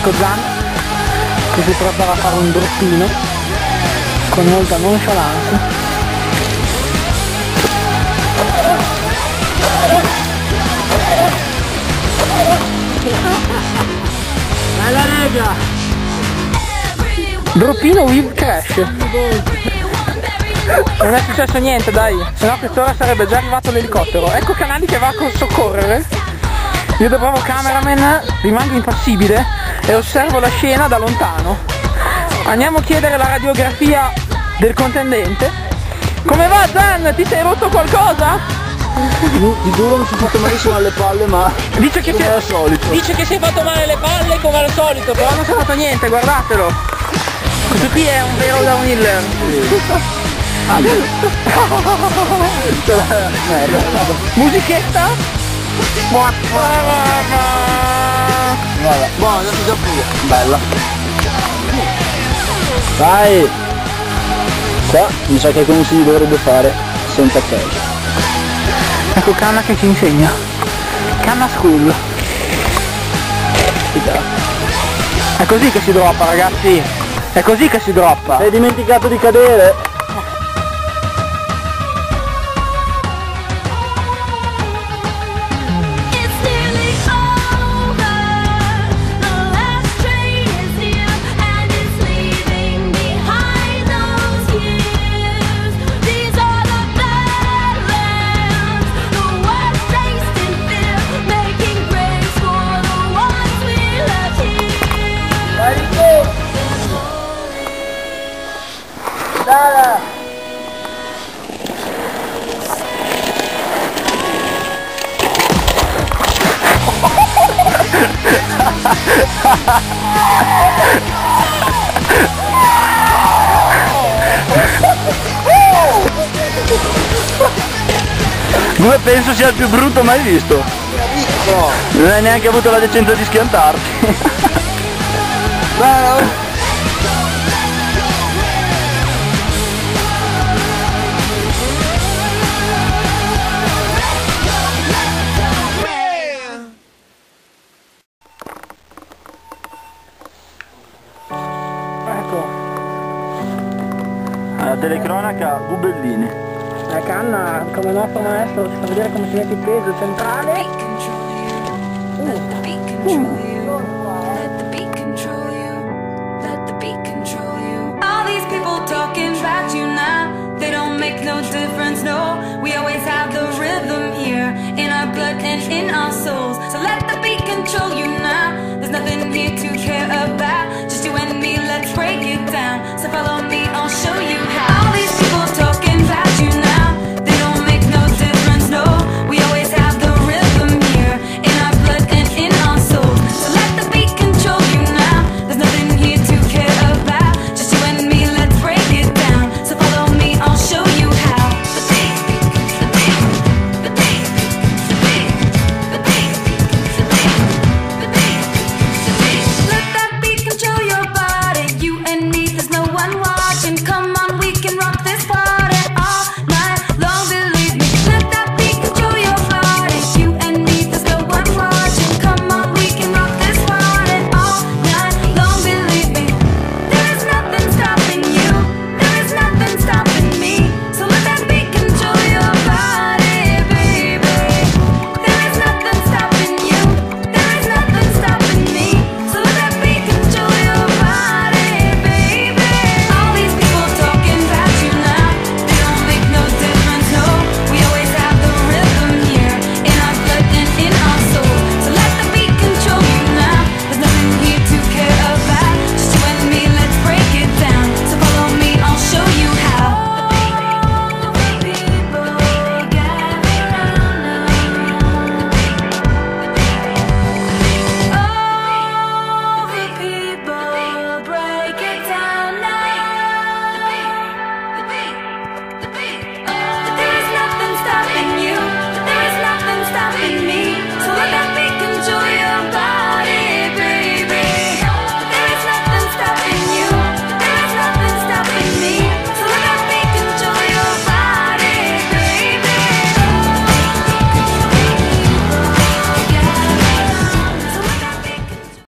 ecco Gian che si prepara a fare un droppino con molta nonchalance. Bella lega! Droppino with crash. Non è successo niente, dai, sennò a quest'ora sarebbe già arrivato l'elicottero. Ecco Canali che va a soccorrere. Io da bravo cameraman rimango impassibile e osservo la scena da lontano. Andiamo a chiedere la radiografia del contendente. Come va Gian? Ti sei rotto qualcosa? Di duro mi sono fatto malissimo alle palle, ma Dice che come al solito. Dice che si è fatto male le palle come al solito, però non si è fatto niente, guardatelo. Questo qui è un vero downhiller. Musichetta? Vabbè, buono, adesso già pure. Bella. Vai! Qua mi sa che come si dovrebbe fare senza cash. Ecco Canna che ci insegna. Canna School. È così che si droppa, ragazzi. È così che si droppa. Hai dimenticato di cadere? Dove penso sia il più brutto mai visto. Non hai neanche avuto la decenza di schiantarti. Ecco. La telecronaca Gubellini. La Canna, come nostro maestro, ci fa vedere come si mette il peso centrale.